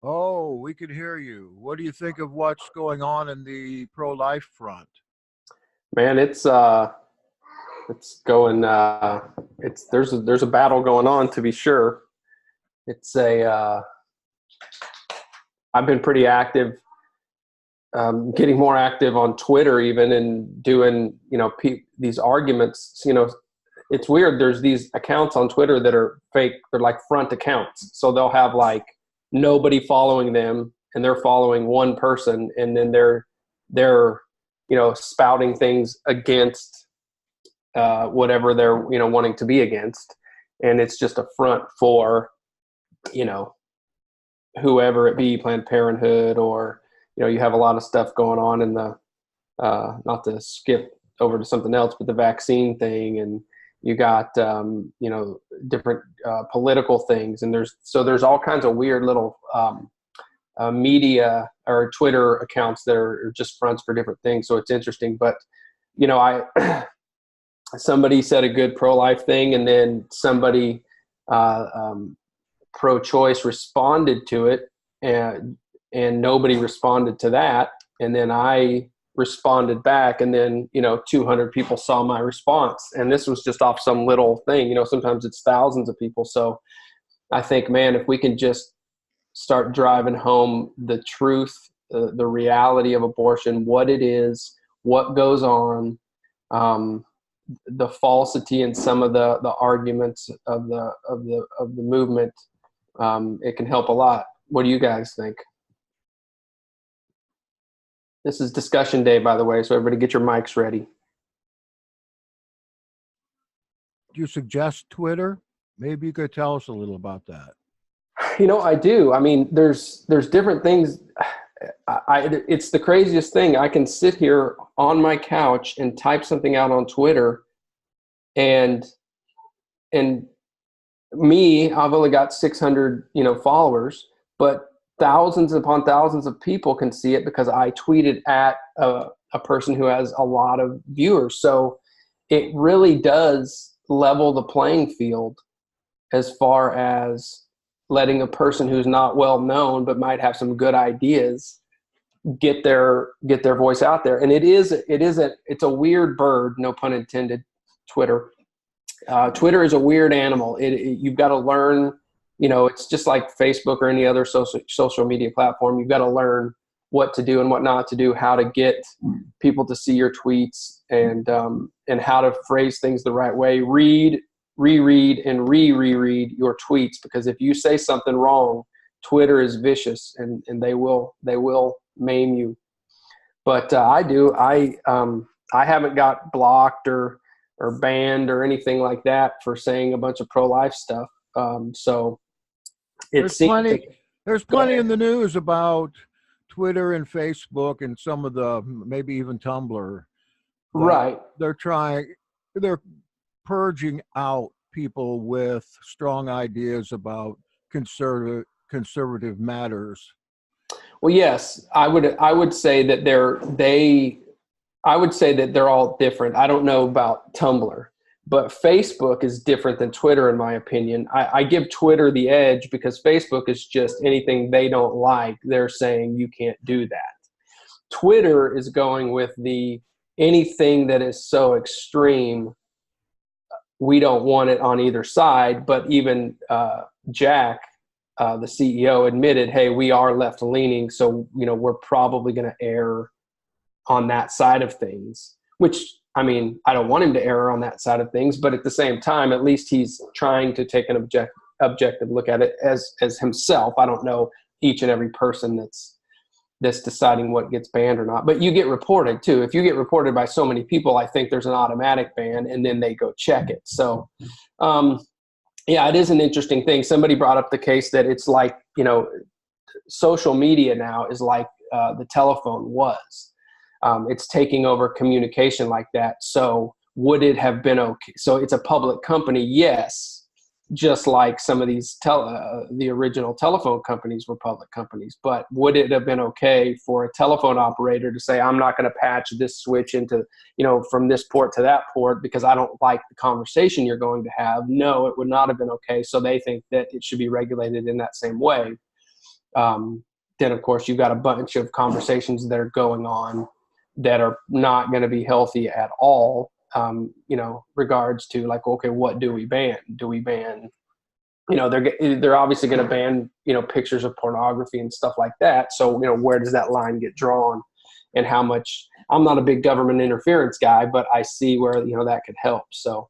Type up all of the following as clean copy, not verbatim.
Oh, we can hear you. What do you think of what's going on in the pro-life front? Man, it's going it's there's a battle going on, to be sure. It's a I've been pretty active, getting more active on Twitter even, and doing these arguments. It's weird. There's these accounts on Twitter that are fake. They're like front accounts, so they'll have like nobody following them, and they're following one person, and then they're spouting things against whatever they're wanting to be against, and it's just a front for you know whoever it be, Planned Parenthood, or you have a lot of stuff going on in the not to skip over to something else, but the vaccine thing, and you got different political things, and there's all kinds of weird little media or Twitter accounts that are just fronts for different things. So it's interesting, but I somebody said a good pro-life thing, and then somebody pro-choice responded to it, and nobody responded to that, and then I responded back, and then 200 people saw my response, and this was just off some little thing. Sometimes it's thousands of people. So I think, man, if we can just start driving home the truth, the reality of abortion, what it is, what goes on, the falsity in some of the arguments of the movement, it can help a lot. What do you guys think? This is discussion day, by the way, so everybody get your mics ready. Do you suggest Twitter? Maybe you could tell us a little about that. I do. I mean, there's different things. It's the craziest thing. I can sit here on my couch and type something out on Twitter, and me, I've only got 600, followers, but thousands upon thousands of people can see it because I tweeted at a person who has a lot of viewers. So it really does level the playing field as far as letting a person who's not well known but might have some good ideas get their voice out there. And it's a weird bird, no pun intended. Twitter is a weird animal. You've got to learn. It's just like Facebook or any other social media platform. You've got to learn what to do and what not to do, how to get people to see your tweets, and how to phrase things the right way. Reread, and reread your tweets, because if you say something wrong, Twitter is vicious, and they will maim you. But I haven't got blocked or banned or anything like that for saying a bunch of pro-life stuff. So it There's seems plenty. to, There's go plenty ahead. in the news about Twitter and Facebook and some of the maybe even Tumblr that Right. they're trying. They're purging out people with strong ideas about conservative matters. Well, yes, I would say that I would say that they're all different. I don't know about Tumblr, but Facebook is different than Twitter, in my opinion. I give Twitter the edge because Facebook is just anything they don't like, they're saying you can't do that. Twitter is going with the anything that is so extreme, we don't want it on either side. But even Jack, the CEO, admitted, hey, we are left leaning, so we're probably going to err on that side of things, which, I mean, I don't want him to err on that side of things, but at the same time, at least he's trying to take an objective look at it as himself. I don't know each and every person that's deciding what gets banned or not, but you get reported too. If you get reported by so many people, I think there's an automatic ban, and then they go check it. So yeah, it is an interesting thing. Somebody brought up the case that it's like, social media now is like the telephone was. It's taking over communication like that. So would it have been okay? So it's a public company, yes, just like some of these the original telephone companies were public companies. But would it have been okay for a telephone operator to say, I'm not going to patch this switch into, from this port to that port because I don't like the conversation you're going to have? No, it would not have been okay. So they think that it should be regulated in that same way. then of course you've got a bunch of conversations that are going on that are not going to be healthy at all. Regards to like, okay, what do we ban? Do we ban, they're obviously going to ban, pictures of pornography and stuff like that. So, where does that line get drawn, and how much? I'm not a big government interference guy, but I see where, that could help. So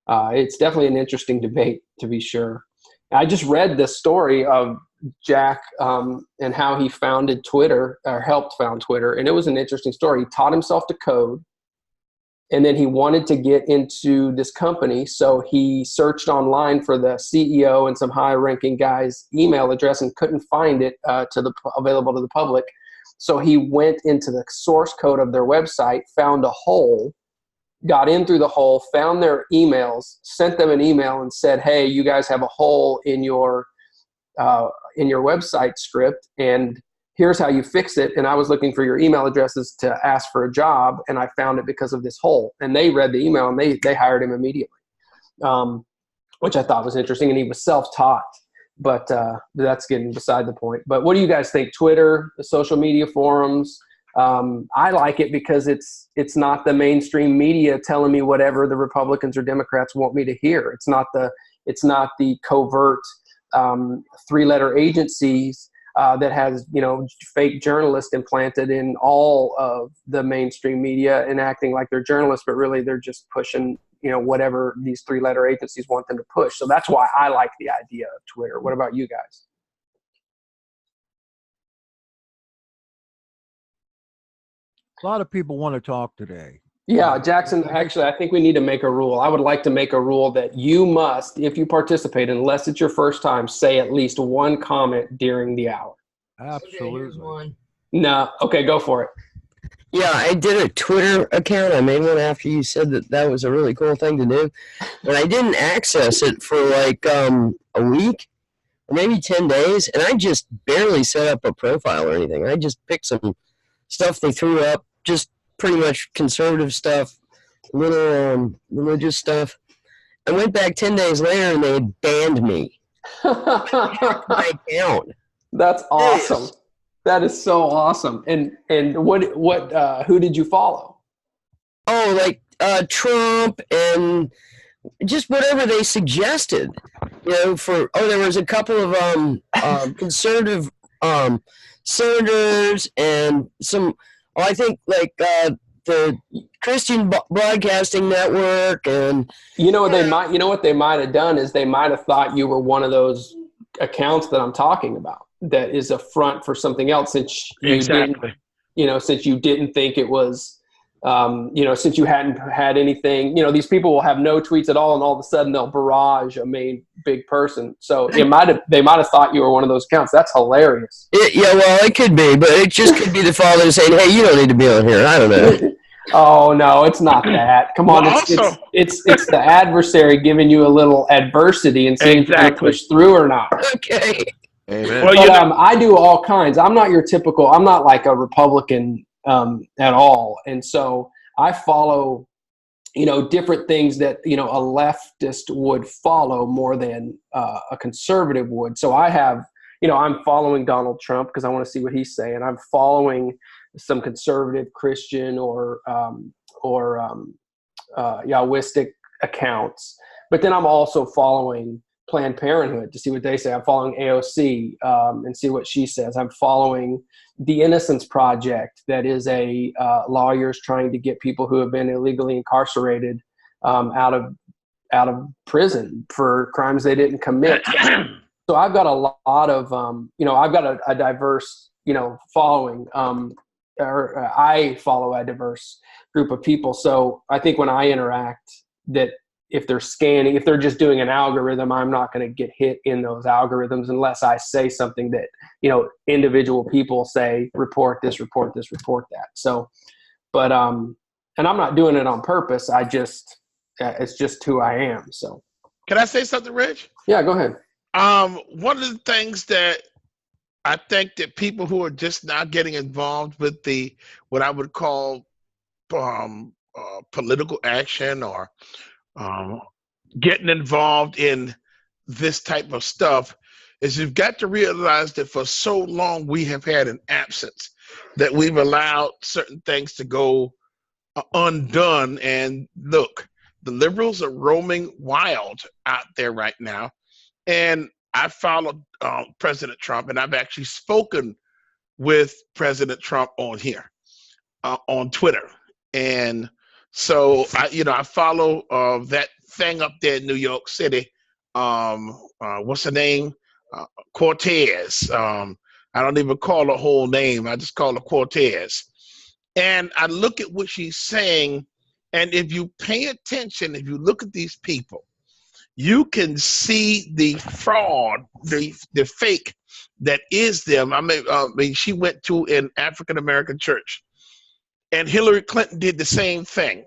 it's definitely an interesting debate, to be sure. I just read the story of Jack and how he founded Twitter, or helped found Twitter. And it was an interesting story. He taught himself to code, and then he wanted to get into this company. So he searched online for the CEO and some high-ranking guy's email address and couldn't find it available to the public. So he went into the source code of their website, found a hole, got in through the hole, found their emails, sent them an email and said, hey, you guys have a hole in your website script, and here's how you fix it. And I was looking for your email addresses to ask for a job, and I found it because of this hole. And they read the email, and they hired him immediately, which I thought was interesting. And he was self-taught, but that's getting beside the point. But what do you guys think? Twitter, the social media forums? I like it because it's not the mainstream media telling me whatever the Republicans or Democrats want me to hear. It's not the covert three-letter agencies that has, fake journalists implanted in all of the mainstream media and acting like they're journalists, but really they're just pushing, whatever these three-letter agencies want them to push. So that's why I like the idea of Twitter. What about you guys? A lot of people want to talk today. Yeah, Jackson, actually, I think we need to make a rule. I would like to make a rule that you must, if you participate, unless it's your first time, say at least one comment during the hour. Absolutely. No, okay, go for it. Yeah, I did a Twitter account. I made one after you said that was a really cool thing to do. But I didn't access it for like a week or maybe 10 days. And I just barely set up a profile or anything. I just picked some stuff they threw up, just pretty much conservative stuff, little religious stuff. I went back 10 days later and they had banned me. My account. That's awesome. That is so awesome. And what who did you follow? Oh, like Trump and just whatever they suggested. There was a couple of conservative senators and some. I think like the Christian Broadcasting Network, and what they might have done is they might have thought you were one of those accounts that I'm talking about. That is a front for something else, since you didn't think it was, since you hadn't had anything. These people will have no tweets at all, and all of a sudden they'll barrage a main big person. So they might have thought you were one of those accounts. That's hilarious. Well, it could be, but it just could be the father saying, "Hey, you don't need to be on here." I don't know. Oh no, it's not that. Come on, it's the adversary giving you a little adversity and seeing if you can push through or not. Okay. Amen. But I do all kinds. I'm not I'm not like a Republican at all. And so I follow, different things that, a leftist would follow more than a conservative would. So I have, I'm following Donald Trump because I want to see what he's saying. I'm following some conservative Christian or Yahwistic accounts. But then I'm also following Planned Parenthood to see what they say. I'm following AOC and see what she says. I'm following the Innocence Project, that is a lawyers trying to get people who have been illegally incarcerated out of prison for crimes they didn't commit. So I've got a lot of I've got a diverse following, or I follow a diverse group of people. So I think when I interact, that if they're just doing an algorithm, I'm not going to get hit in those algorithms unless I say something that, individual people say, report this, report this, report that. So, but, and I'm not doing it on purpose. It's just who I am. So. Can I say something, Rich? Yeah, go ahead. One of the things that I think that people who are just now getting involved with what I would call political action, or getting involved in this type of stuff, is you've got to realize that for so long we have had an absence, that we've allowed certain things to go undone. And look, the liberals are roaming wild out there right now. And I followed President Trump, and I've actually spoken with President Trump on here, on Twitter. And so I follow that thing up there in New York City. What's the name? Cortez. I don't even call her whole name. I just call her Cortez. And I look at what she's saying, and if you pay attention, if you look at these people, you can see the fraud, the fake that is them. I mean, she went to an African American church, and Hillary Clinton did the same thing.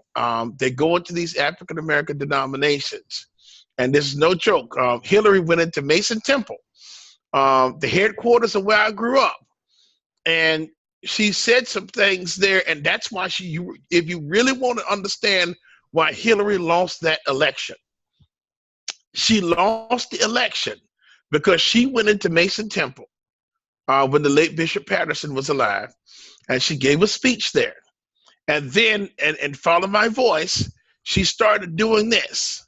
They go into these African American denominations, and this is no joke. Hillary went into Mason Temple, the headquarters of where I grew up, and she said some things there, and that's why if you really want to understand why Hillary lost that election, she lost the election because she went into Mason Temple when the late Bishop Patterson was alive, and she gave a speech there. And then, and follow my voice, she started doing this.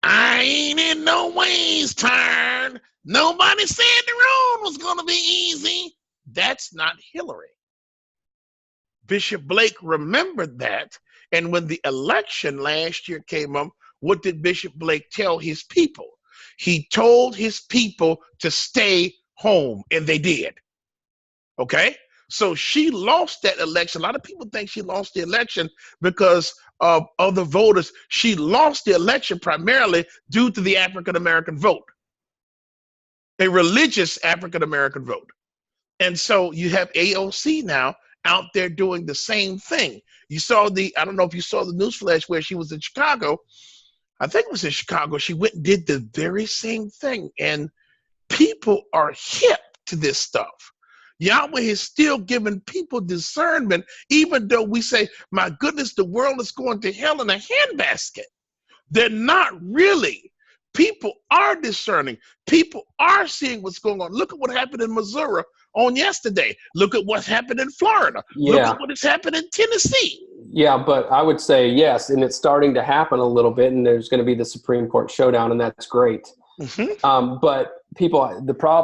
I ain't in no ways turn. Nobody said the road was going to be easy. That's not Hillary. Bishop Blake remembered that. And when the election last year came up, what did Bishop Blake tell his people? He told his people to stay home, and they did. Okay? So she lost that election. A lot of people think she lost the election because of other voters. She lost the election primarily due to the African American vote, a religious African American vote. And so you have AOC now out there doing the same thing. You saw I don't know if you saw the news flash where she was in Chicago. I think it was in Chicago. She went and did the very same thing. And people are hip to this stuff. Yahweh is still giving people discernment, even though we say, my goodness, the world is going to hell in a handbasket. They're not really. People are discerning. People are seeing what's going on. Look at what happened in Missouri on yesterday. Look at what's happened in Florida. Yeah. Look at what has happened in Tennessee. Yeah, but I would say yes, and it's starting to happen a little bit, and there's going to be the Supreme Court showdown, and that's great. Mm-hmm. But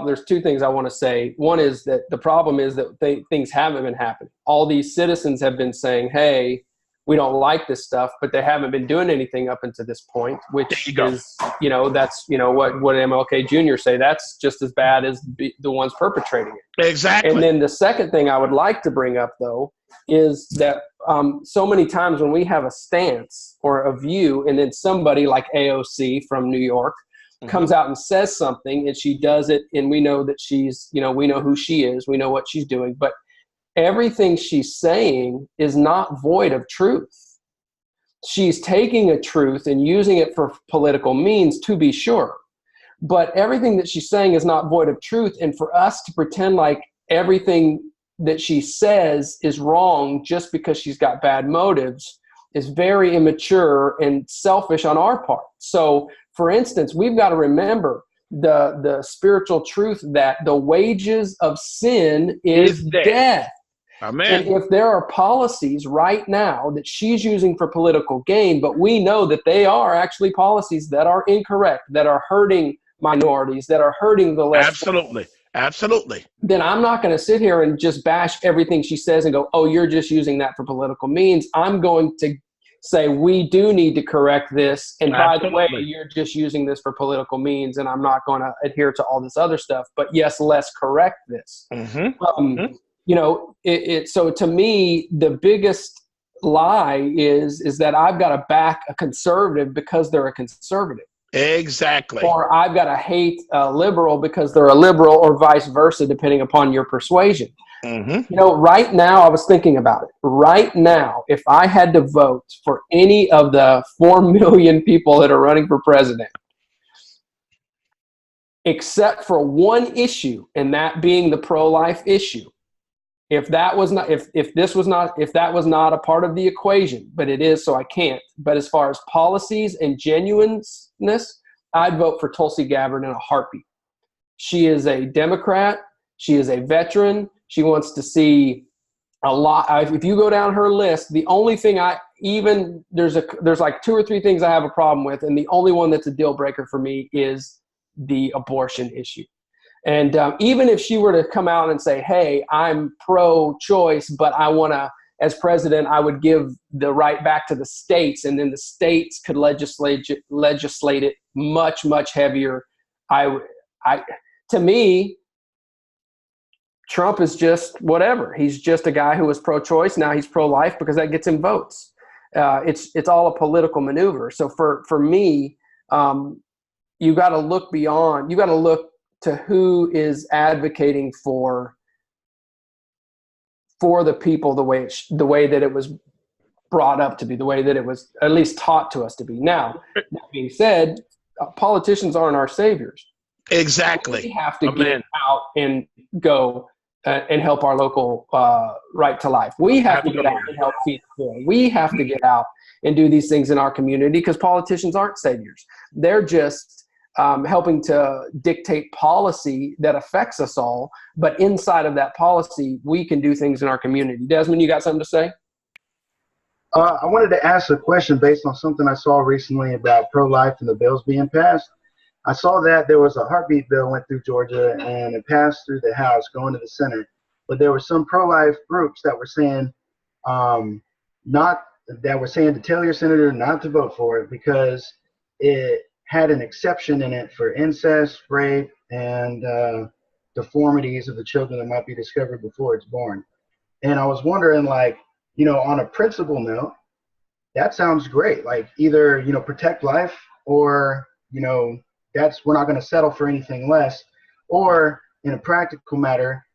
there's two things I want to say. One is that the problem is that things haven't been happening. All these citizens have been saying, hey, we don't like this stuff, but they haven't been doing anything up until this point, which is, that's, what MLK Jr. say, that's just as bad as the ones perpetrating it. Exactly. And then the second thing I would like to bring up, though, is that so many times when we have a stance or a view, and then somebody like AOC from New York comes out and says something, and she does it, and we know that she's, we know who she is, we know what she's doing, but everything she's saying is not void of truth. She's taking a truth and using it for political means, to be sure, but everything that she's saying is not void of truth. And for us to pretend like everything that she says is wrong just because she's got bad motives is very immature and selfish on our part. So, for instance, we've got to remember the spiritual truth that the wages of sin is death. Amen. And if there are policies right now that she's using for political gain, but we know that they are actually policies that are incorrect, that are hurting minorities, that are hurting the less. Absolutely. Then I'm not going to sit here and just bash everything she says and go, oh, you're just using that for political means. I'm going to say we do need to correct this. And by the way, you're just using this for political means, and I'm not going to adhere to all this other stuff. But yes, let's correct this. So to me, the biggest lie is that I've got to back a conservative because they're a conservative. Exactly. Or I've got to hate a liberal because they're a liberal, or vice versa, depending upon your persuasion. Right now, I was thinking about it. Right now, if I had to vote for any of the 4 million people that are running for president, except for one issue, and that being the pro-life issue, if that was not a part of the equation, but it is, so I can't. But as far as policies and genuineness, I'd vote for Tulsi Gabbard in a heartbeat. She is a Democrat. She is a veteran. She wants to see a lot. If you go down her list, the only thing there's like 2 or 3 things I have a problem with, and the only one that's a deal breaker for me is the abortion issue. And even if she were to come out and say, hey, I'm pro-choice, but I want to, as president, I would give the right back to the states, and then the states could legislate it much, much heavier. To me, Trump is just whatever. He's just a guy who was pro-choice. Now he's pro-life because that gets him votes. It's all a political maneuver. So for me, you got to look beyond. You got to look to who is advocating for the people the way that it was brought up to be, the way that it was at least taught to us to be. Now, that being said, politicians aren't our saviors. Exactly. We have to get out and go and help our local right to life. We have to get out and help feed the poor. We have to get out and do these things in our community because politicians aren't saviors. They're just helping to dictate policy that affects us all. But inside of that policy, we can do things in our community. Desmond, you got something to say? I wanted to ask a question based on something I saw recently about pro-life and the bills being passed. I saw that there was a heartbeat bill went through Georgia and it passed through the House going to the Senate. But there were some pro-life groups that were saying to tell your senator not to vote for it because it had an exception in it for incest, rape, and deformities of the children that might be discovered before it's born. And I was wondering, like, on a principle note, that sounds great. Like either, protect life or, we're not going to settle for anything less. Or in a practical matter,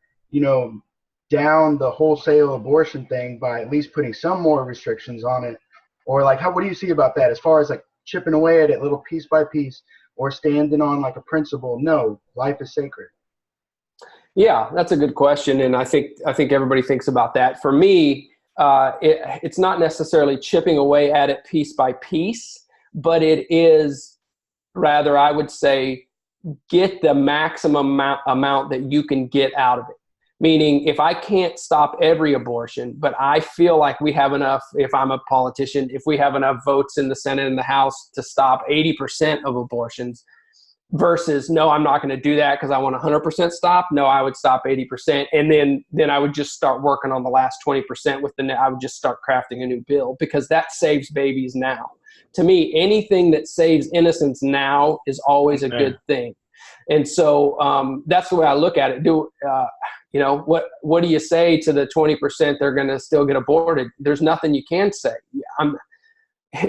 down the wholesale abortion thing by at least putting some more restrictions on it. Or like, what do you see about that as far as like chipping away at it little piece by piece or standing on like a principle? No, life is sacred. Yeah, that's a good question. And I think everybody thinks about that. For me, it's not necessarily chipping away at it piece by piece, but it is rather, I would say, get the maximum amount that you can get out of it. Meaning, if I can't stop every abortion, but I feel like we have enough, if I'm a politician, if we have enough votes in the Senate and the House to stop 80% of abortions, versus, no, I'm not going to do that because I want 100% stop. No, I would stop 80%. And then I would just start working on the last 20% I would just start crafting a new bill because that saves babies now. To me, anything that saves innocence now is always a good thing. And so that's the way I look at it. What do you say to the 20% they're going to still get aborted? There's nothing you can say.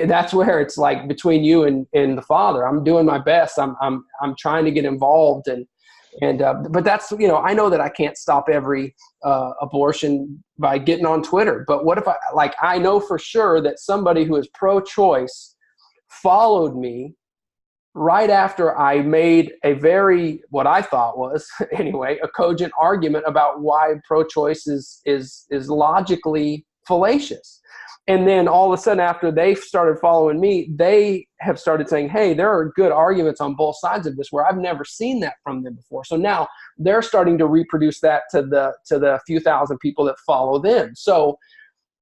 That's where it's like between you and the Father. I'm doing my best. I'm trying to get involved but that's, I know that I can't stop every abortion by getting on Twitter. But what if I know for sure that somebody who is pro-choice followed me right after I made what I thought was anyway, a cogent argument about why pro-choice is logically fallacious. And then all of a sudden, after they started following me, they have started saying, hey, there are good arguments on both sides of this where I've never seen that from them before. So now they're starting to reproduce that to the few thousand people that follow them. So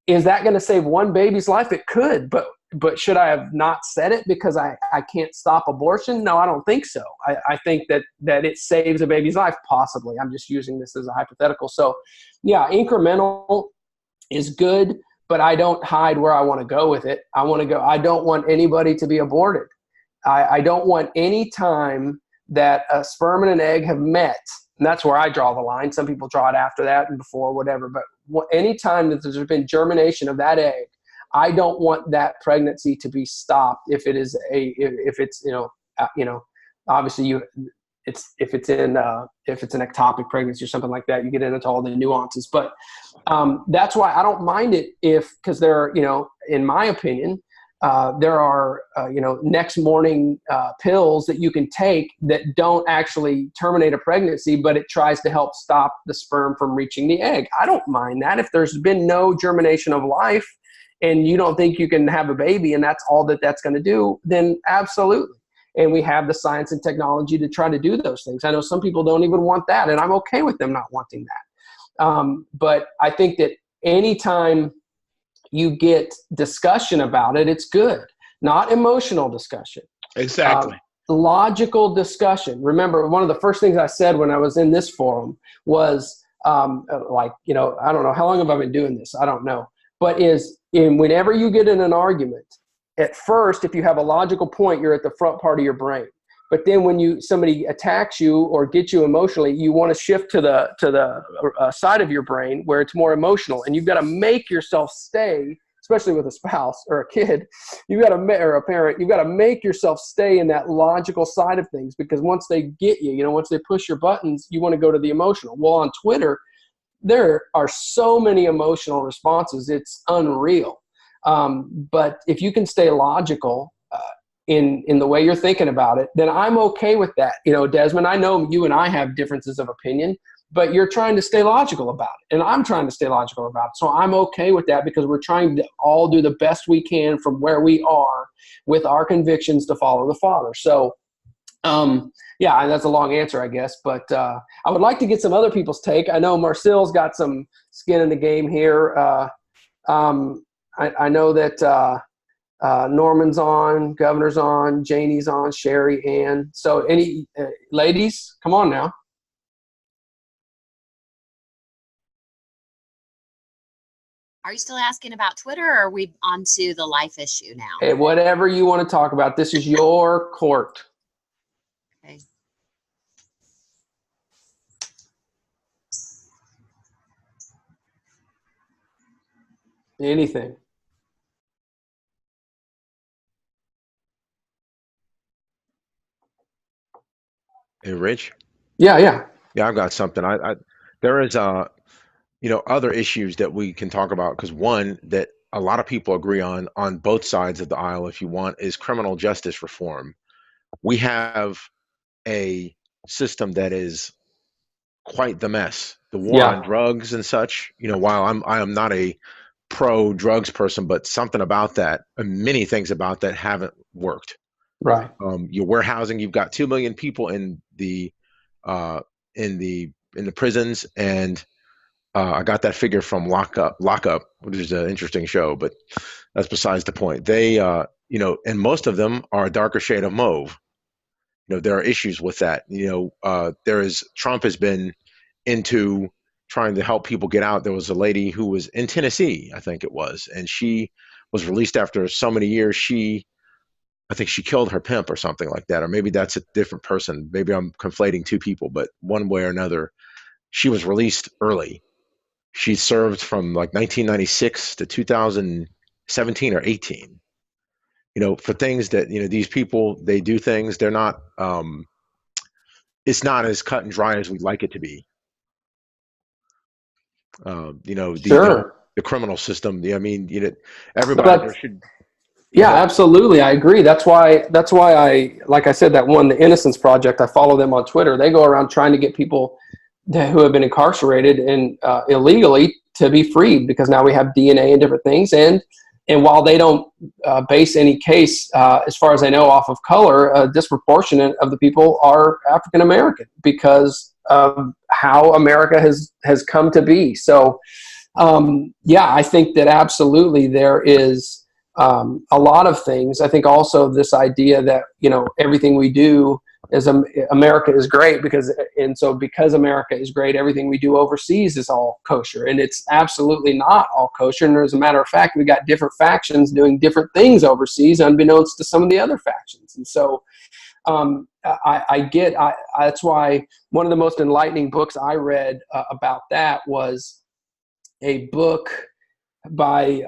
is that going to save one baby's life? It could, but should I have not said it because I can't stop abortion? No, I don't think so. I think that it saves a baby's life, possibly. I'm just using this as a hypothetical. So yeah, incremental is good. But I don't hide where I want to go with it. I don't want anybody to be aborted. I don't want any time that a sperm and an egg have met, and that's where I draw the line. Some people draw it after that and before, whatever. But any time that there's been germination of that egg, I don't want that pregnancy to be stopped if it's obviously if it's an ectopic pregnancy or something like that, you get into all the nuances. But that's why I don't mind it because there are, in my opinion, there are, next morning pills that you can take that don't actually terminate a pregnancy, but it tries to help stop the sperm from reaching the egg. I don't mind that. If there's been no germination of life and you don't think you can have a baby and that's all that's going to do, then absolutely. and we have the science and technology to try to do those things. I know some people don't even want that, and I'm okay with them not wanting that. But I think that anytime you get discussion about it, it's good. Not emotional discussion. Exactly. Logical discussion. Remember, one of the first things I said when I was in this forum was I don't know, how long have I been doing this? I don't know. But whenever you get in an argument, at first, if you have a logical point, you're at the front part of your brain. But then when somebody attacks you or gets you emotionally, you want to shift to the side of your brain where it's more emotional, and you've got to make yourself stay, especially with a spouse or a kid, or a parent, you've got to make yourself stay in that logical side of things, because once they get you, once they push your buttons, you want to go to the emotional. Well, on Twitter, there are so many emotional responses. It's unreal. But if you can stay logical in the way you're thinking about it, then I'm okay with that. Desmond, I know you and I have differences of opinion, but you're trying to stay logical about it, and I'm trying to stay logical about it. So I'm okay with that, because we're trying to all do the best we can from where we are with our convictions to follow the Father. So, yeah, that's a long answer, I guess, but I would like to get some other people's take. I know Marcel's got some skin in the game here. I know that Norman's on, Governor's on, Janie's on, Sherry, Ann. So any ladies, come on now. Are you still asking about Twitter, or are we on to the life issue now? Hey, whatever you want to talk about. This is your court. Okay. Anything. Hey, Rich. Yeah. Yeah, I've got something. There is other issues that we can talk about, because one that a lot of people agree on both sides of the aisle, if you want, is criminal justice reform. We have a system that is quite the mess. The war on Yeah. drugs and such, while I am not a pro drugs person, but something about that, and many things about that haven't worked. Right. Your warehousing, you've got 2 million people in the uh, in the prisons, and I got that figure from Lockup, which is an interesting show, but that's besides the point. They, and most of them are a darker shade of mauve. There are issues with that. Trump has been into trying to help people get out. There was a lady who was in Tennessee, I think it was, and she was released after so many years. I think she killed her pimp or something like that, or maybe that's a different person. Maybe I'm conflating two people, but one way or another, she was released early. She served from like 1996 to 2017 or 18. For things that these people, they do things. They're not. It's not as cut and dry as we'd like it to be. Sure. The criminal system. Everybody there should. Yeah, absolutely. I agree. That's why like I said, the Innocence Project, I follow them on Twitter. They go around trying to get people who have been incarcerated and illegally to be freed, because now we have DNA and different things. And while they don't base any case, as far as I know, off of color, a disproportionate of the people are African American, because of how America has come to be. So, yeah, I think that absolutely there is a lot of things. I think also this idea that everything we do is America is great, because America is great, everything we do overseas is all kosher, and it's absolutely not all kosher. And as a matter of fact, we got different factions doing different things overseas, unbeknownst to some of the other factions. And so that's why one of the most enlightening books I read about that was a book by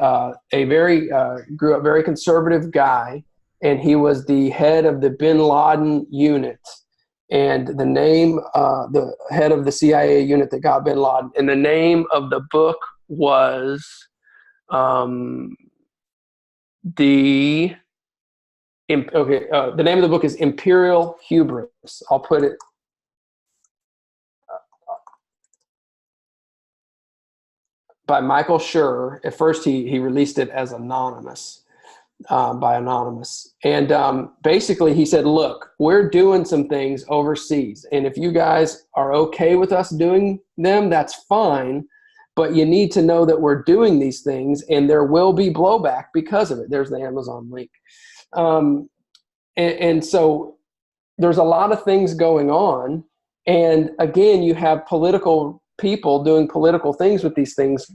grew up very conservative guy, and he was the head of the Bin Laden unit, and the name, the head of the CIA unit that got Bin Laden, and the name of the book was the name of the book is Imperial Hubris. I'll put it. By Michael Schur. At first, he released it as anonymous, by Anonymous. And basically he said, look, we're doing some things overseas. And if you guys are okay with us doing them, that's fine. But you need to know that we're doing these things and there will be blowback because of it. There's the Amazon link. And so there's a lot of things going on. And again, you have political people doing political things with these things,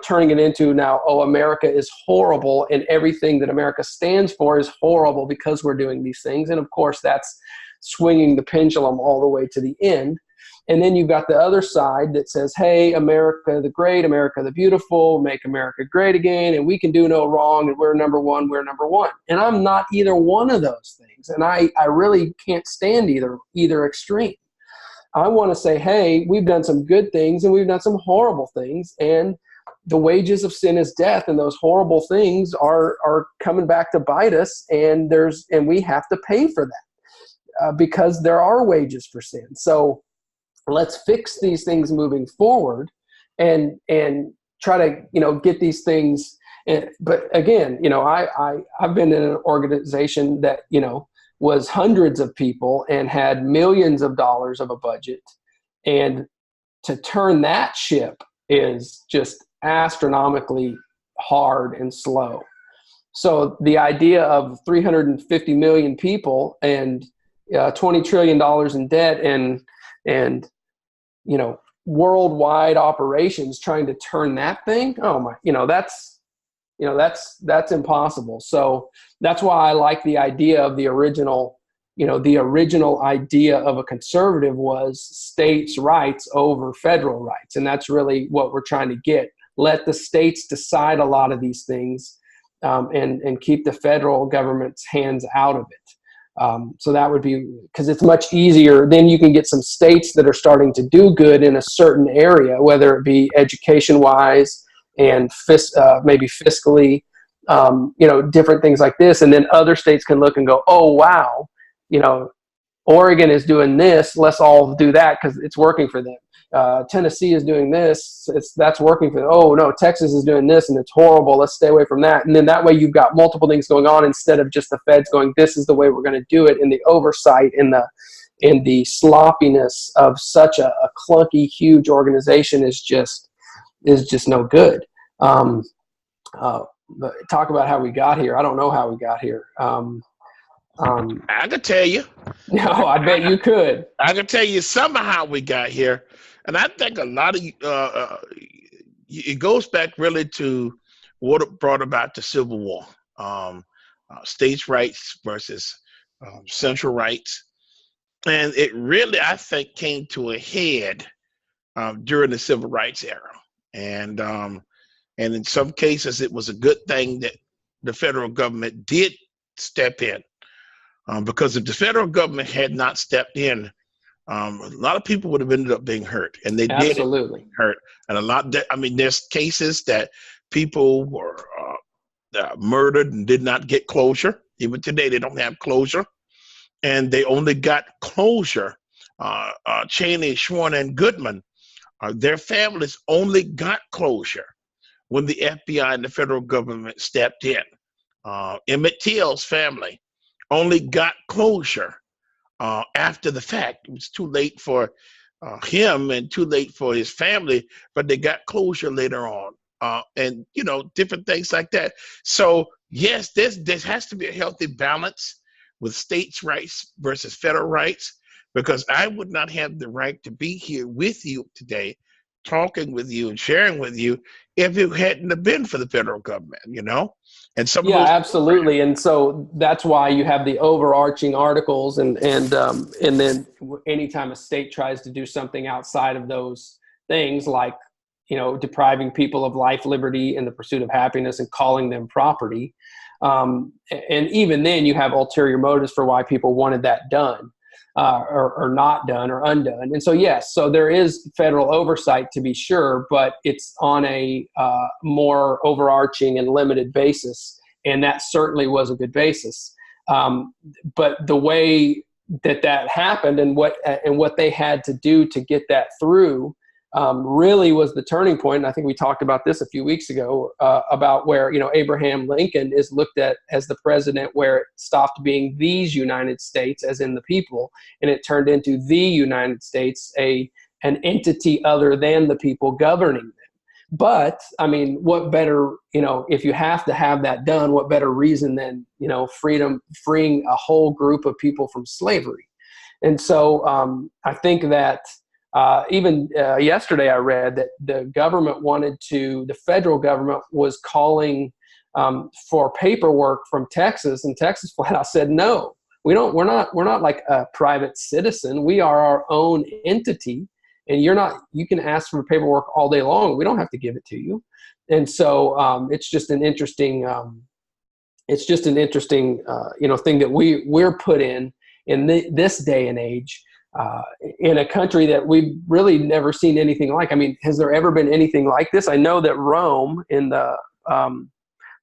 turning it into now, oh, America is horrible and everything that America stands for is horrible because we're doing these things. And of course, that's swinging the pendulum all the way to the end. And then you've got the other side that says, hey, America the great, America the beautiful, make America great again, and we can do no wrong, and we're number one, we're number one. And I'm not either one of those things. And I really can't stand either extreme. I want to say, hey, we've done some good things and we've done some horrible things, and the wages of sin is death, and those horrible things are coming back to bite us, and we have to pay for that because there are wages for sin. So let's fix these things moving forward and try to, get these things. But again, I've been in an organization that, was hundreds of people and had millions of dollars of a budget. And to turn that ship is just astronomically hard and slow. So the idea of 350 million people and $20 trillion in debt and worldwide operations trying to turn that thing, that's impossible. So that's why I like the idea of the original idea of a conservative was states' rights over federal rights. And that's really what we're trying to get. Let the states decide a lot of these things and keep the federal government's hands out of it. So that would be, because it's much easier. Then you can get some states that are starting to do good in a certain area, whether it be education-wise and maybe fiscally, different things like this. And then other states can look and go, oh, wow, Oregon is doing this. Let's all do that because it's working for them. Tennessee is doing this. That's working for them. Oh, no, Texas is doing this and it's horrible. Let's stay away from that. And then that way you've got multiple things going on instead of just the feds going, this is the way we're going to do it. And the oversight and the sloppiness of such a clunky, huge organization is just no good. But talk about how we got here. I don't know how we got here. I could tell you. No, I bet you could. I can tell you somehow we got here. And I think a lot of it goes back really to what brought about the Civil War, states' rights versus central rights. And it really, I think, came to a head during the Civil Rights era. And in some cases, it was a good thing that the federal government did step in. Because if the federal government had not stepped in, a lot of people would have ended up being hurt, and they Absolutely. did hurt. And there's cases that people were murdered and did not get closure. Even today, they don't have closure, and they only got closure. Cheney, Schwerner, and Goodman, their families only got closure when the FBI and the federal government stepped in. Emmett Till's family only got closure after the fact. It was too late for him and too late for his family, but they got closure later on. And different things like that. So yes, there has to be a healthy balance with states' rights versus federal rights, because I would not have the right to be here with you today, talking with you and sharing with you, if it hadn't have been for the federal government, And some of those absolutely. And so that's why you have the overarching articles, and then anytime a state tries to do something outside of those things, like depriving people of life, liberty, and the pursuit of happiness, and calling them property, and even then you have ulterior motives for why people wanted that done. Or not done or undone. And so, yes, so there is federal oversight to be sure, but it's on a more overarching and limited basis. And that certainly was a good basis. But the way that happened and what they had to do to get that through really was the turning point. And I think we talked about this a few weeks ago about where, Abraham Lincoln is looked at as the president, where it stopped being these United States, as in the people, and it turned into the United States, an entity other than the people governing them. But I mean, what better, if you have to have that done, what better reason than, freeing a whole group of people from slavery? And so I think that even yesterday I read that the federal government was calling for paperwork from Texas, and Texas flat out said, no, we're not like a private citizen. We are our own entity. And you can ask for paperwork all day long. We don't have to give it to you. And so it's just an interesting thing that we're put in this day and age, in a country that we've really never seen anything like. I mean, has there ever been anything like this? I know that Rome in the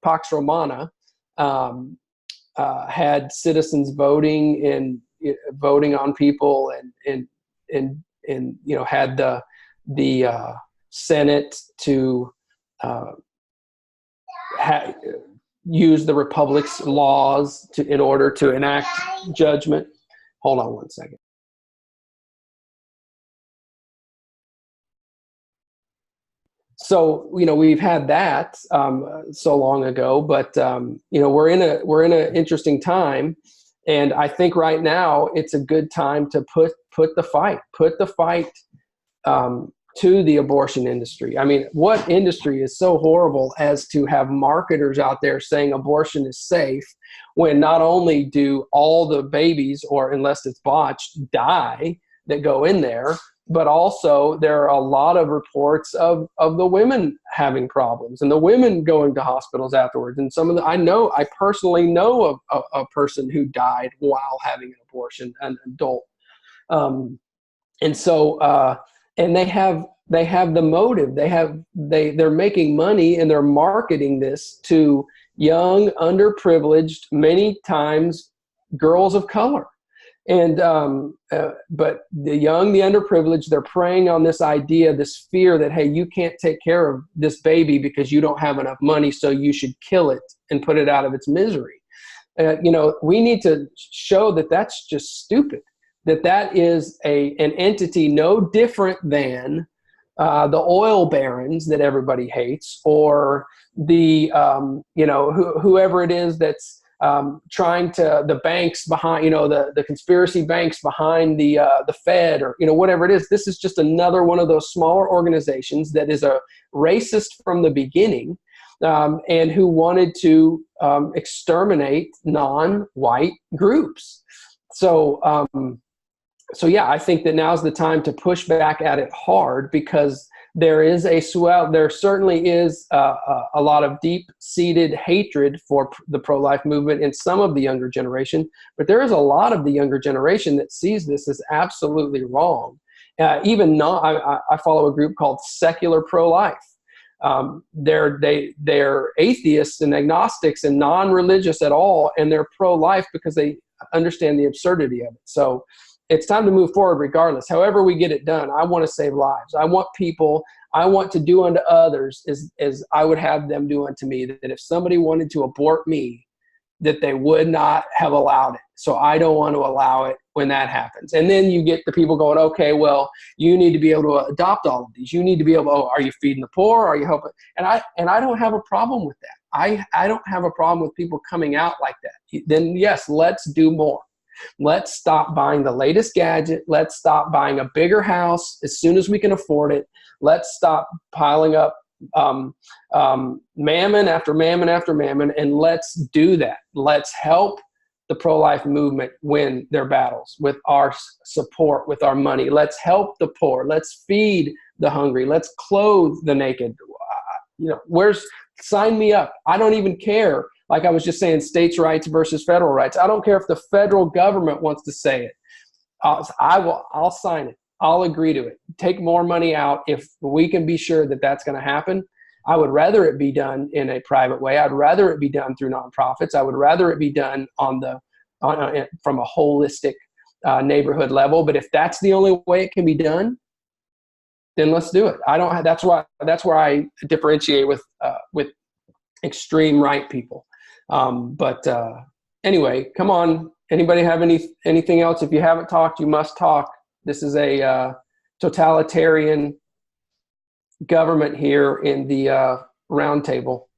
Pax Romana had citizens voting and voting on people and had the Senate to use the Republic's laws in order to enact judgment. Hold on one second. So we've had that so long ago, but we're in an interesting time, and I think right now it's a good time to put the fight to the abortion industry. I mean, what industry is so horrible as to have marketers out there saying abortion is safe, when not only do all the babies, or unless it's botched, die that go in there, but also there are a lot of reports of the women having problems and the women going to hospitals afterwards. And I personally know of a person who died while having an abortion, an adult. And so, and they have the motive. They're making money, and they're marketing this to young, underprivileged, many times girls of color. And but the young, the underprivileged, they're preying on this idea, this fear that, hey, you can't take care of this baby because you don't have enough money, so you should kill it and put it out of its misery. We need to show that that's just stupid. That is an entity no different than the oil barons that everybody hates, or the whoever it is that's trying to, the banks behind, the conspiracy banks behind the Fed, or whatever it is. This is just another one of those smaller organizations that is a racist from the beginning, and who wanted to exterminate non-white groups. So yeah, I think that now's the time to push back at it hard, because there certainly is a lot of deep-seated hatred for the pro-life movement in some of the younger generation, but there is a lot of the younger generation that sees this as absolutely wrong. I follow a group called Secular Pro-Life. They're atheists and agnostics and non-religious at all, and they're pro-life because they understand the absurdity of it. So it's time to move forward regardless. However we get it done, I want to save lives. I want to do unto others as I would have them do unto me, that if somebody wanted to abort me, that they would not have allowed it. So I don't want to allow it when that happens. And then you get the people going, okay, well, you need to be able to adopt all of these. You need to be able, are you feeding the poor? Are you helping? And I don't have a problem with that. I don't have a problem with people coming out like that. Then yes, let's do more. Let's stop buying the latest gadget. Let's stop buying a bigger house as soon as we can afford it. Let's stop piling up mammon after mammon after mammon, and let's do that. Let's help the pro-life movement win their battles with our support, with our money. Let's help the poor. Let's feed the hungry. Let's clothe the naked. Sign me up. I don't even care. Like I was just saying, states' rights versus federal rights. I don't care if the federal government wants to say it. I'll sign it. I'll agree to it. Take more money out if we can be sure that that's going to happen. I would rather it be done in a private way. I'd rather it be done through nonprofits. I would rather it be done from a holistic neighborhood level. But if that's the only way it can be done, then let's do it. That's where I differentiate with extreme right people. Anyway, come on. Anybody have anything else? If you haven't talked, you must talk. This is a totalitarian government here in the round table,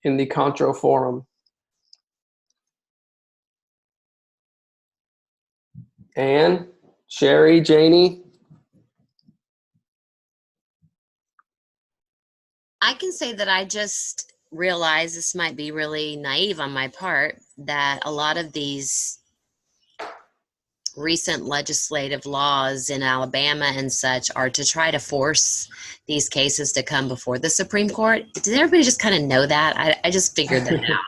in the ControForum. Anne, Sherry, Janie. I can say that I just realized, this might be really naive on my part, that a lot of these recent legislative laws in Alabama and such are to try to force these cases to come before the Supreme Court. Did everybody just kind of know that? I just figured that out.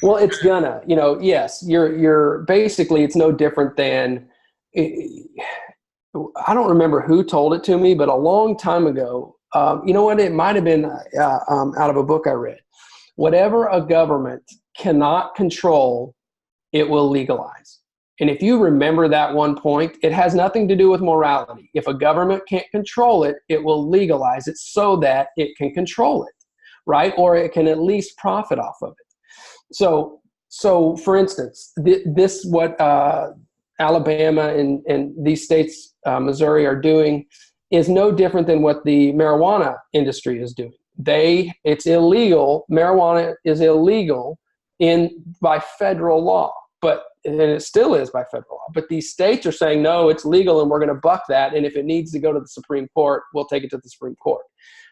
Well, it's gonna, yes, you're basically, it's no different than, I don't remember who told it to me, but a long time ago, you know what, it might have been out of a book I read. Whatever a government cannot control, it will legalize. And if you remember that one point, it has nothing to do with morality. If a government can't control it, it will legalize it so that it can control it, right? Or it can at least profit off of it. So for instance, what Alabama and these states, Missouri, are doing is no different than what the marijuana industry is doing. It's illegal. Marijuana is illegal by federal law, and it still is by federal law. But these states are saying, no, it's legal and we're going to buck that. And if it needs to go to the Supreme Court, we'll take it to the Supreme Court.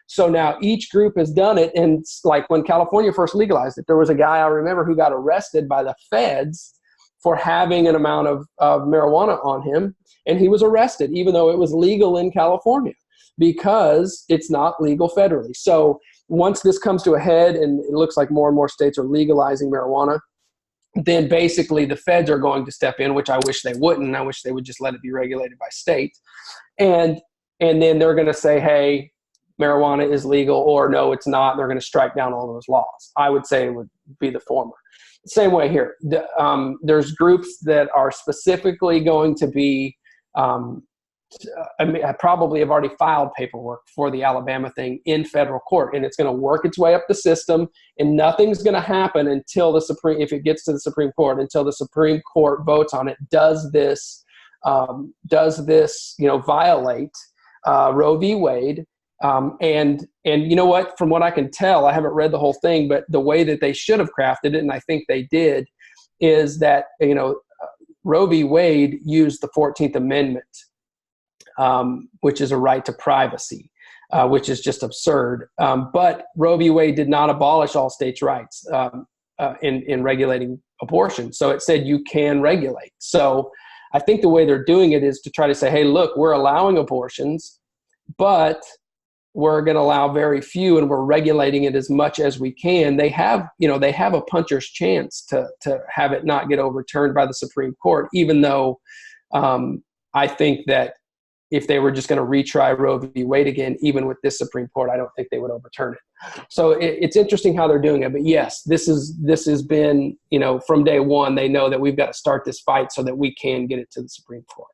So now each group has done it. And it's like when California first legalized it, there was a guy I remember who got arrested by the feds for having an amount of marijuana on him. And he was arrested, even though it was legal in California, because it's not legal federally. So once this comes to a head and it looks like more and more states are legalizing marijuana, then basically the feds are going to step in, which I wish they wouldn't. I wish they would just let it be regulated by states. And then they're going to say, hey, marijuana is legal, or no, it's not. They're going to strike down all those laws. I would say it would be the former. Same way here. There's groups that are specifically going to be, I probably have already filed paperwork for the Alabama thing in federal court, and it's going to work its way up the system, and nothing's going to happen until if it gets to the Supreme Court, until the Supreme Court votes on it. Does this violate Roe v. Wade? And you know what, from what I can tell, I haven't read the whole thing, but the way that they should have crafted it, and I think they did, is that, Roe v. Wade used the 14th Amendment, which is a right to privacy, which is just absurd. But Roe v. Wade did not abolish all states' rights in regulating abortion. So it said you can regulate. So I think the way they're doing it is to try to say, hey, look, we're allowing abortions, but we're going to allow very few, and we're regulating it as much as we can. They have a puncher's chance to have it not get overturned by the Supreme Court, even though I think that if they were just going to retry Roe v. Wade again, even with this Supreme Court, I don't think they would overturn it. So it's interesting how they're doing it. But yes, this has been, from day one, they know that we've got to start this fight so that we can get it to the Supreme Court.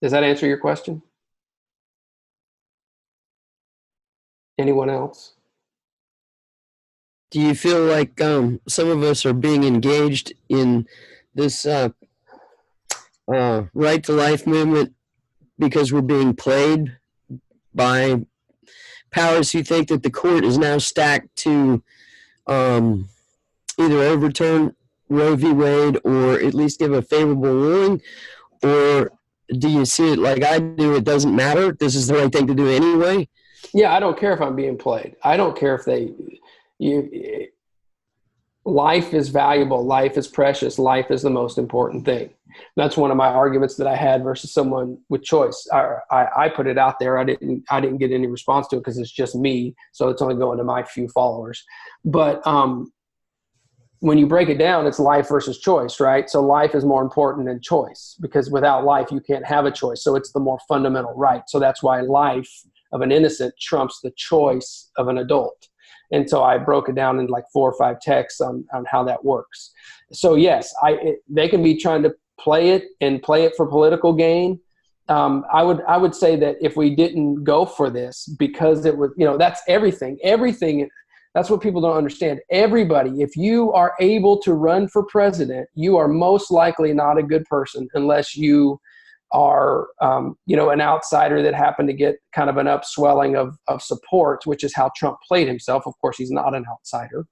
Does that answer your question? Anyone else? Do you feel like some of us are being engaged in this right to life movement because we're being played by powers who think that the court is now stacked to either overturn Roe v. Wade or at least give a favorable ruling? Or do you see it like I do? It doesn't matter. This is the right thing to do anyway. Yeah, I don't care if I'm being played. I don't care if life is valuable. Life is precious. Life is the most important thing. That's one of my arguments that I had versus someone with choice. I put it out there. I didn't get any response to it because it's just me. So it's only going to my few followers. But when you break it down, it's life versus choice, right? So life is more important than choice, because without life, you can't have a choice. So it's the more fundamental right. So that's why life of an innocent trumps the choice of an adult. And so I broke it down in like 4 or 5 texts on how that works. So yes, they can be trying to play it for political gain. I would say that if we didn't go for this, because it was, that's everything. That's what people don't understand. Everybody, if you are able to run for president, you are most likely not a good person unless you are, an outsider that happened to get kind of an upswelling of support, which is how Trump played himself. Of course, he's not an outsider,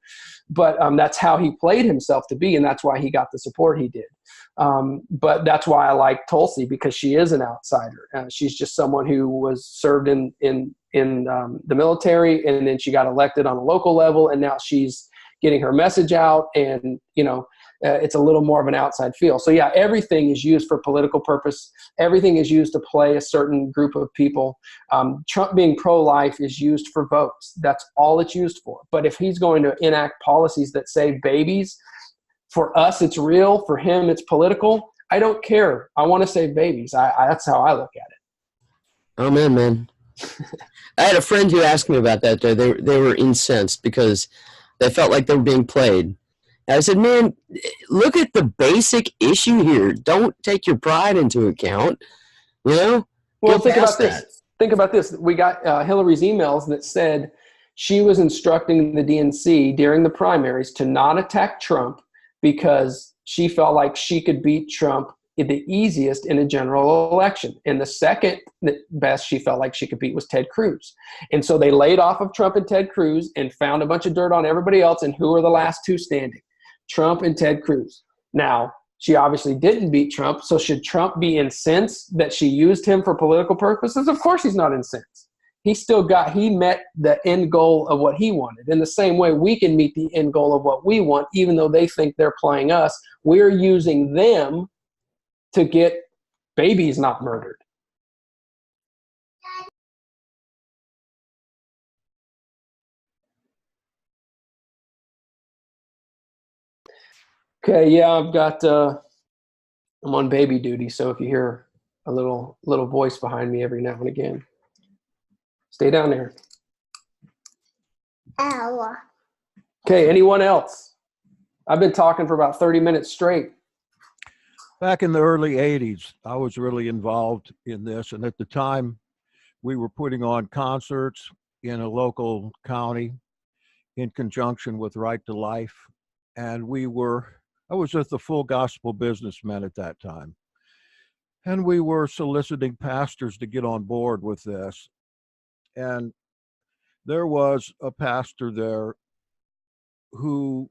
but that's how he played himself to be, and that's why he got the support he did. But that's why I like Tulsi, because she is an outsider. She's just someone who was served in the military, and then she got elected on a local level, and now she's getting her message out, and it's a little more of an outside feel. So yeah, everything is used for political purpose. Everything is used to play a certain group of people. Trump being pro-life is used for votes. That's all it's used for. But if he's going to enact policies that save babies, for us it's real, for him it's political, I don't care. I want to save babies. That's how I look at it. Amen, man. I had a friend who asked me about that. They were incensed because they felt like they were being played. And I said, man, look at the basic issue here. Don't take your pride into account. Well, think about this. Think about this. We got Hillary's emails that said she was instructing the DNC during the primaries to not attack Trump because she felt like she could beat Trump the easiest in a general election. And the second best she felt like she could beat was Ted Cruz. And so they laid off of Trump and Ted Cruz and found a bunch of dirt on everybody else. And who are the last two standing? Trump and Ted Cruz. Now, she obviously didn't beat Trump. So should Trump be incensed that she used him for political purposes? Of course he's not incensed. He met the end goal of what he wanted. In the same way, we can meet the end goal of what we want, even though they think they're playing us. We're using them to get babies not murdered. Okay, yeah, I'm on baby duty, so if you hear a little voice behind me every now and again, stay down there. Ow. Okay, anyone else? I've been talking for about 30 minutes straight. Back in the early 80s, I was really involved in this. And at the time, we were putting on concerts in a local county in conjunction with Right to Life. And I was with the Full Gospel Businessmen at that time. And we were soliciting pastors to get on board with this. And there was a pastor there who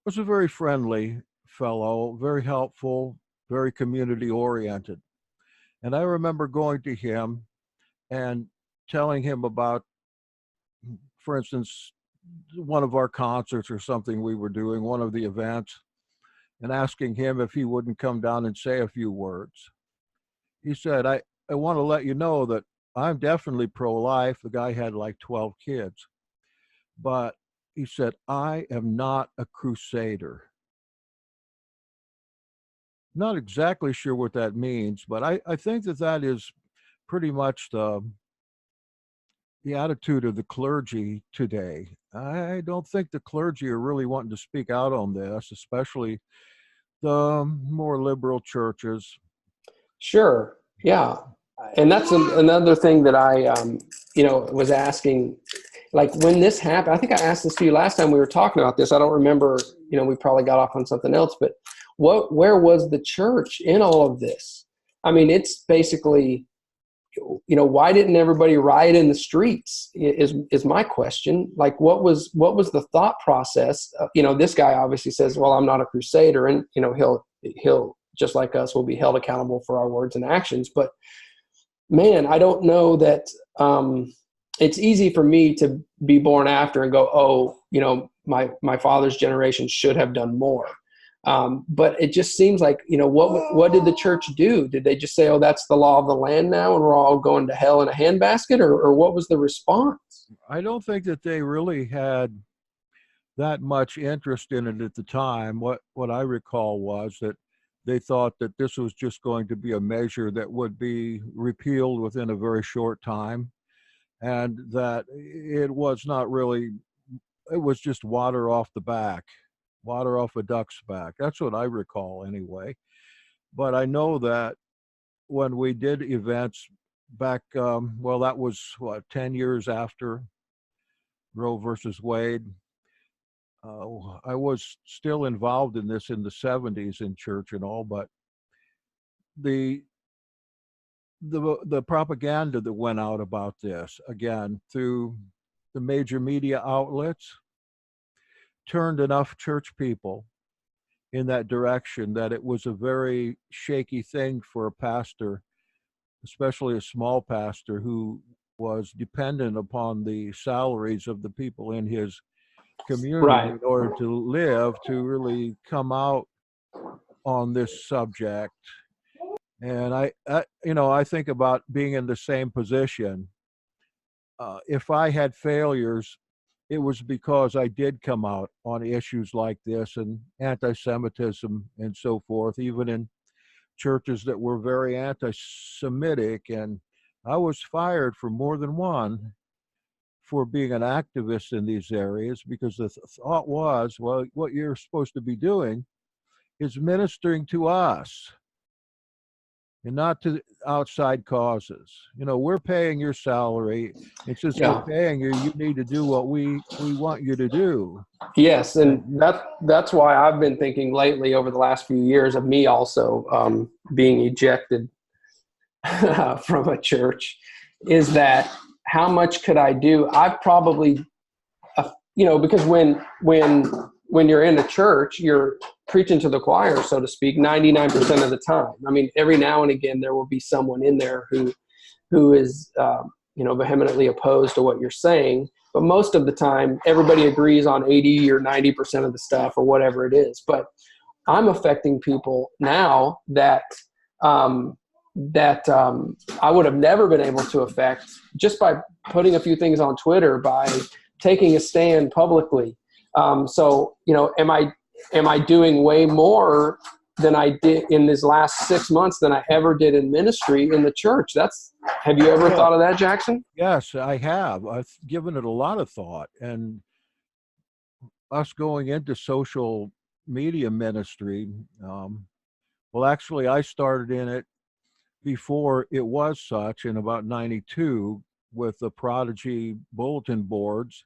was a very friendly fellow, very helpful, very community oriented. And I remember going to him and telling him about, for instance, one of our concerts or something we were doing, one of the events, and asking him if he wouldn't come down and say a few words. He said, I want to let you know that I'm definitely pro-life. The guy had like 12 kids. But he said, I am not a crusader. Not exactly sure what that means, but I think that is pretty much the attitude of the clergy today. I don't think the clergy are really wanting to speak out on this, especially the more liberal churches. Sure. Yeah. And that's another thing that I, was asking, like when this happened, I think I asked this to you last time we were talking about this. I don't remember, we probably got off on something else, but where was the church in all of this? I mean, it's basically, why didn't everybody riot in the streets is my question. Like, what was the thought process? This guy obviously says, well, I'm not a crusader, and, he'll just like us will be held accountable for our words and actions. But man, I don't know that it's easy for me to be born after and go, oh, my father's generation should have done more. But it just seems like, what did the church do? Did they just say, oh, that's the law of the land now and we're all going to hell in a handbasket? Or what was the response? I don't think that they really had that much interest in it at the time. What I recall was that they thought that this was just going to be a measure that would be repealed within a very short time, and that it was not really, it was just water off a duck's back. That's what I recall anyway. But I know that when we did events back, well, that was what, 10 years after Roe versus Wade. I was still involved in this in the 70s in church and all, but the the propaganda that went out about this, again, through the major media outlets, turned enough church people in that direction that it was a very shaky thing for a pastor, especially a small pastor who was dependent upon the salaries of the people in his community Right. in order to live, to really come out on this subject. And I think about being in the same position. If I had failures, it was because I did come out on issues like this and anti-Semitism and so forth, even in churches that were very anti-Semitic. And I was fired for more than one for being an activist in these areas, because the thought was, well, what you're supposed to be doing is ministering to us and not to outside causes. We're paying your salary, and since we're Yeah. paying you, you need to do what we want you to do. Yes, and that's why I've been thinking lately over the last few years of me also being ejected from a church, is that how much could I do? I've probably, because when you're in a church, you're preaching to the choir, so to speak, 99% of the time. I mean, every now and again, there will be someone in there who is, vehemently opposed to what you're saying. But most of the time, everybody agrees on 80 or 90% of the stuff or whatever it is. But I'm affecting people now that I would have never been able to affect just by putting a few things on Twitter, by taking a stand publicly. So, am I doing way more than I did in this last 6 months than I ever did in ministry in the church? Have you ever thought of that, Jackson? Yes, I have. I've given it a lot of thought. And us going into social media ministry, well, actually, I started in it before it was such, in about 92, with the Prodigy bulletin boards.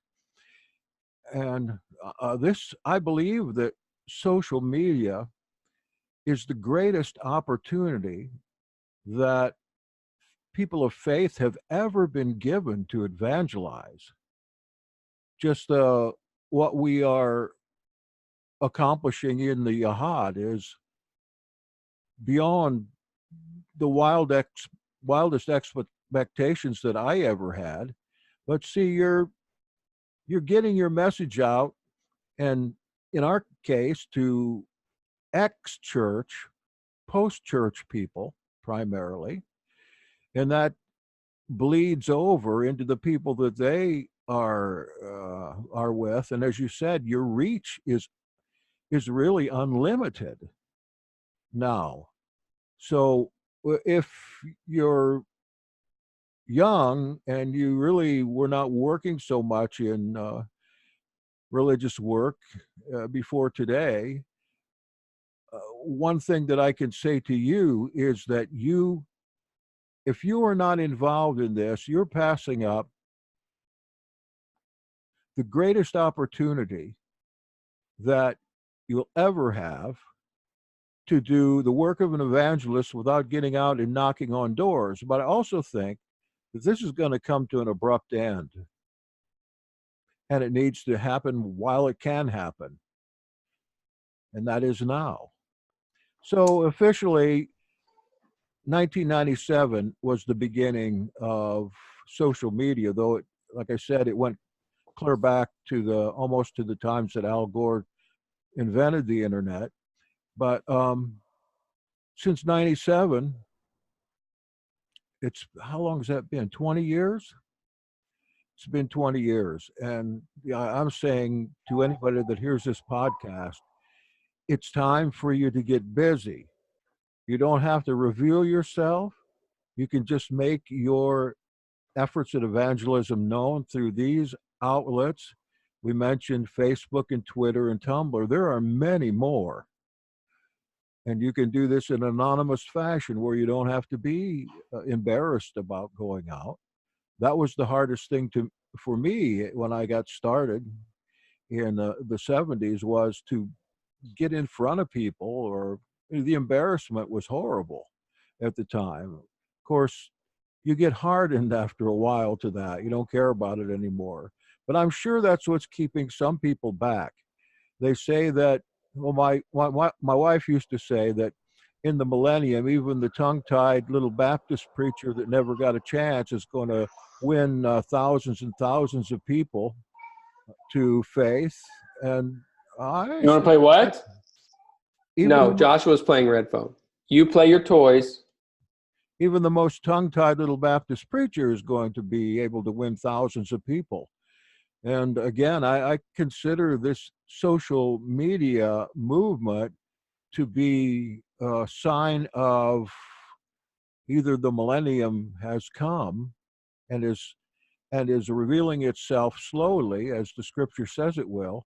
And I believe that social media is the greatest opportunity that people of faith have ever been given to evangelize. Just what we are accomplishing in the Yahad is beyond the wildest expectations that I ever had. But see, you're getting your message out, and in our case, to ex-church, post-church people primarily, and that bleeds over into the people that they are with. And as you said, your reach is really unlimited now. So if you're young and you really were not working so much in religious work before today, one thing that I can say to you is that if you are not involved in this, you're passing up the greatest opportunity that you'll ever have to do the work of an evangelist without getting out and knocking on doors. But I also think that this is going to come to an abrupt end, and it needs to happen while it can happen, and that is now. So officially, 1997 was the beginning of social media, though it, like I said, it went clear back to almost to the times that Al Gore invented the internet. But since 97, how long has that been? 20 years? It's been 20 years. And I'm saying to anybody that hears this podcast, it's time for you to get busy. You don't have to reveal yourself. You can just make your efforts at evangelism known through these outlets. We mentioned Facebook and Twitter and Tumblr. There are many more. And you can do this in anonymous fashion where you don't have to be embarrassed about going out. That was the hardest thing for me when I got started in the 70s, was to get in front of people, or the embarrassment was horrible at the time. Of course, you get hardened after a while to that. You don't care about it anymore. But I'm sure that's what's keeping some people back. They say that, well, my wife used to say that in the millennium, even the tongue-tied little Baptist preacher that never got a chance is going to win thousands and thousands of people to faith. And I, You want to play what? No, Joshua's playing red phone. You play your toys. Even the most tongue-tied little Baptist preacher is going to be able to win thousands of people. And again, I consider this social media movement to be a sign of either the millennium has come and is revealing itself slowly, as the scripture says it will.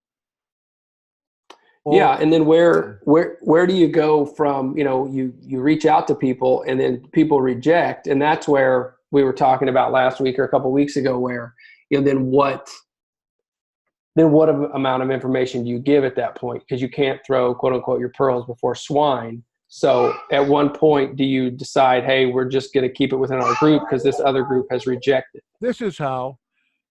Yeah, and then where do you go from, you reach out to people and then people reject, and that's where we were talking about last week or a couple of weeks ago, where then what amount of information do you give at that point? Because you can't throw, quote unquote, your pearls before swine. So at one point, do you decide, hey, we're just going to keep it within our group because this other group has rejected? This is how.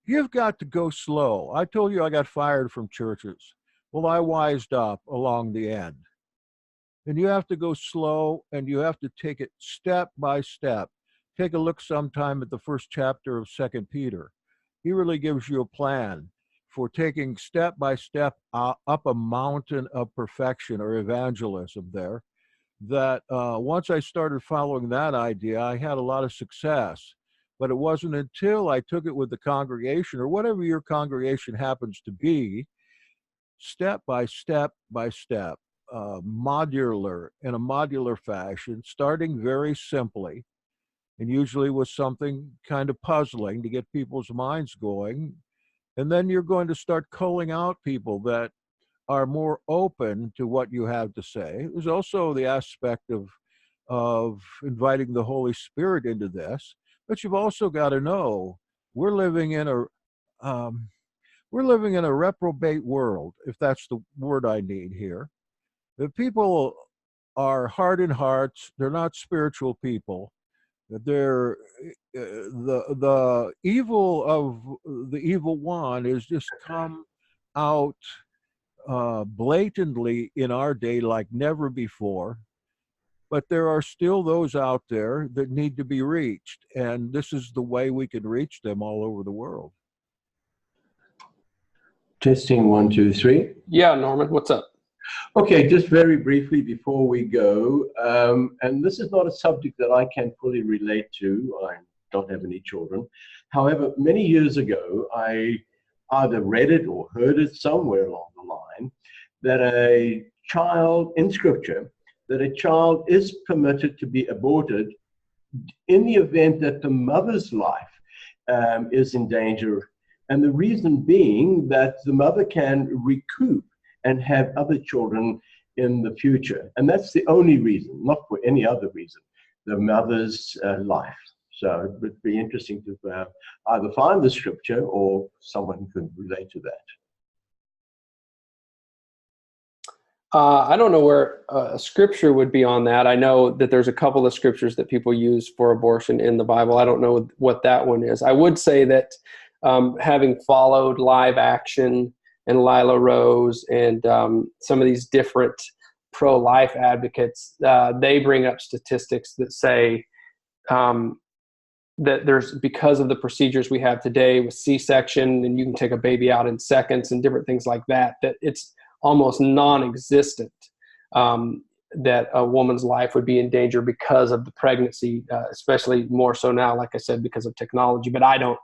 You've got to go slow. I told you I got fired from churches. Well, I wised up along the end. And you have to go slow, and you have to take it step by step. Take a look sometime at the first chapter of 2 Peter. He really gives you a plan for taking step by step up a mountain of perfection or evangelism there. That once I started following that idea, I had a lot of success. But it wasn't until I took it with the congregation, or whatever your congregation happens to be, step by step by step, modular, in a modular fashion, starting very simply, and usually with something kind of puzzling to get people's minds going. And then you're going to start culling out people that are more open to what you have to say. There's also the aspect of inviting the Holy Spirit into this. But you've also got to know we're living in a reprobate world, if that's the word I need here. The people are hard in hearts. They're not spiritual people. They're the evil of the evil one is just come out blatantly in our day like never before. But there are still those out there that need to be reached. And this is the way we can reach them all over the world. Testing 1, 2, 3. Yeah, Norman, what's up? Okay, just very briefly before we go, and this is not a subject that I can fully relate to. I don't have any children. However, many years ago, I either read it or heard it somewhere along the line that a child in Scripture, that a child is permitted to be aborted in the event that the mother's life is in danger. And the reason being that the mother can recoup and have other children in the future. And that's the only reason, not for any other reason, the mother's life. So it would be interesting to either find the scripture or someone who can relate to that. I don't know where a scripture would be on that. I know that there's a couple of scriptures that people use for abortion in the Bible. I don't know what that one is. I would say that having followed Live Action and Lila Rose and some of these different pro-life advocates, they bring up statistics that say that there's, because of the procedures we have today with C-section, and you can take a baby out in seconds and different things like that, that it's almost non-existent that a woman's life would be in danger because of the pregnancy, especially more so now, like I said, because of technology. But I don't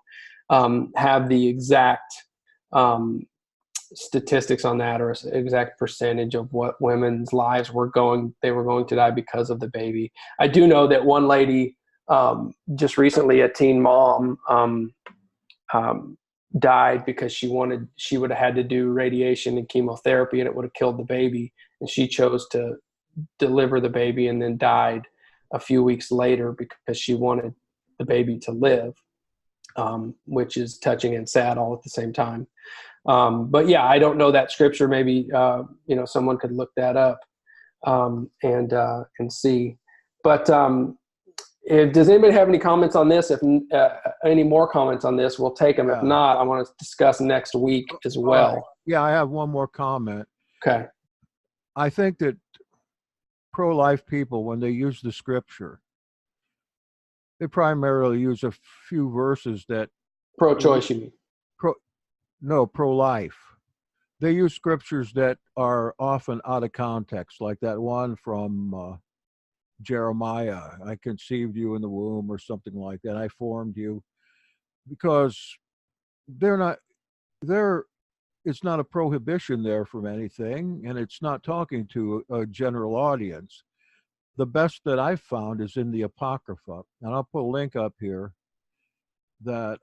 have the exact statistics on that, or exact percentage of what women's lives were going to die because of the baby. I do know that one lady just recently, a teen mom, died because she would have had to do radiation and chemotherapy, and it would have killed the baby, and she chose to deliver the baby and then died a few weeks later because she wanted the baby to live, which is touching and sad all at the same time. But yeah, I don't know that scripture. Maybe someone could look that up and see. But does anybody have any comments on this? If any more comments on this, we'll take them. Yeah. If not, I want to discuss next week as well. Right. Yeah, I have one more comment. Okay. I think that pro-life people, when they use the scripture, they primarily use a few verses that Pro-choice, you mean? pro-life. They use scriptures that are often out of context, like that one from Jeremiah, I conceived you in the womb, or something like that. I formed you, because it's not a prohibition there from anything, and it's not talking to a general audience. The best that I've found is in the Apocrypha, and I'll put a link up here that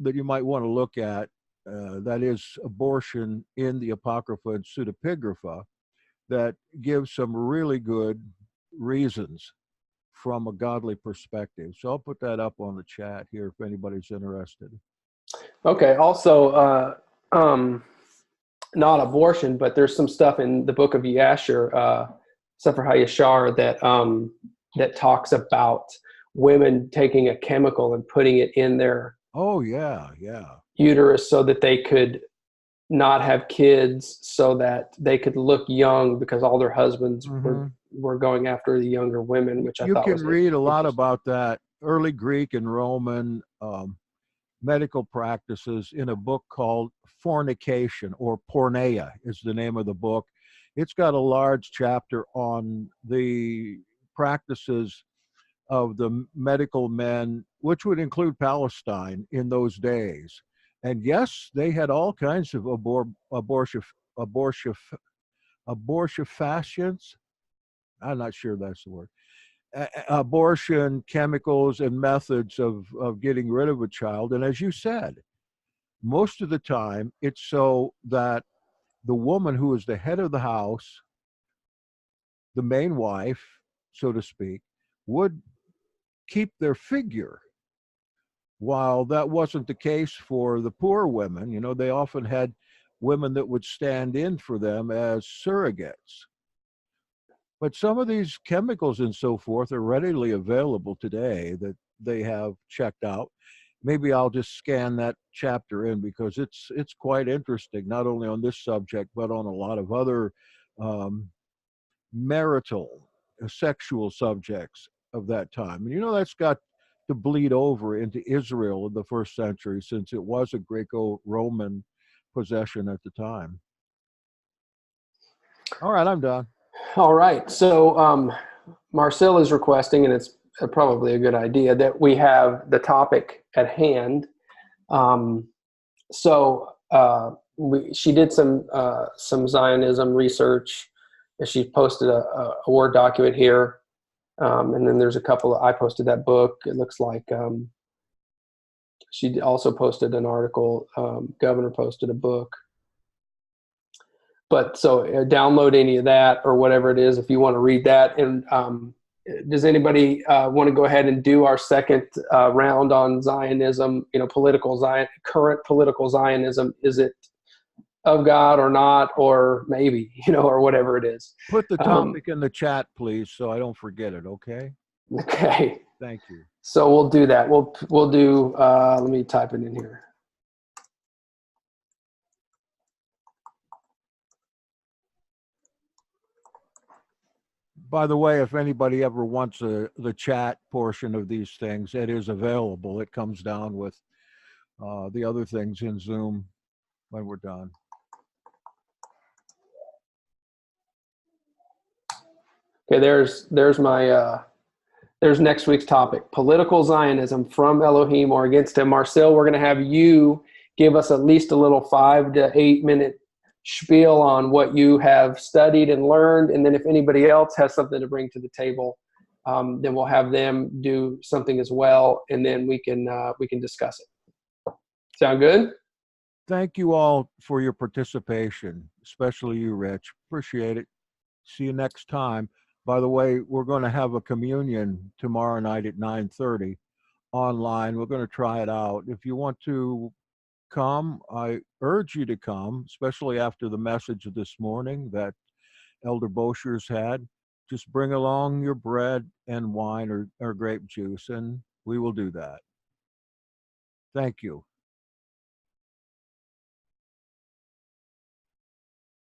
that you might want to look at. That is abortion in the Apocrypha and Pseudepigrapha, that gives some really good reasons from a godly perspective. So I'll put that up on the chat here if anybody's interested. Okay. Also, not abortion, but there's some stuff in the book of Yashar, Sefer HaYashar, that talks about women taking a chemical and putting it in their uterus so that they could not have kids, so that they could look young, because all their husbands were going after the younger women, which I thought was You can read a lot about that early Greek and Roman medical practices in a book called Fornication, or Porneia is the name of the book. It's got a large chapter on the practices of the medical men, which would include Palestine in those days. And yes, they had all kinds of abortifacients. I'm not sure that's the word. Abortion chemicals and methods of getting rid of a child. And as you said, most of the time it's so that the woman who is the head of the house, the main wife, so to speak, would keep their figure. While that wasn't the case for the poor women, they often had women that would stand in for them as surrogates. But some of these chemicals and so forth are readily available today that they have checked out. Maybe I'll just scan that chapter in, because it's quite interesting, not only on this subject, but on a lot of other marital, sexual subjects of that time. And that's got to bleed over into Israel in the first century, since it was a Greco-Roman possession at the time. All right, I'm done. All right. So Marcel is requesting, and it's probably a good idea, that we have the topic at hand. She did some Zionism research. She posted a Word document here. And then there's a couple. I posted that book. It looks like she also posted an article. Governor posted a book. But so download any of that or whatever it is if you want to read that. And does anybody want to go ahead and do our second round on Zionism? Current political Zionism. Is it of God or not, or maybe, or whatever it is. Put the topic in the chat, please, so I don't forget it. Okay. Okay. Thank you. So we'll do that. We'll do. Let me type it in here. By the way, if anybody ever wants the chat portion of these things, it is available. It comes down with the other things in Zoom when we're done. Okay, there's my there's next week's topic: political Zionism, from Elohim or against him. Marcel, we're going to have you give us at least a little 5 to 8 minute spiel on what you have studied and learned, and then if anybody else has something to bring to the table, then we'll have them do something as well, and then we can discuss it. Sound good? Thank you all for your participation, especially you, Rich. Appreciate it. See you next time. By the way, we're going to have a communion tomorrow night at 9:30 online. We're going to try it out. If you want to come, I urge you to come, especially after the message of this morning that Elder Boschers had. Just bring along your bread and wine or grape juice, and we will do that. Thank you.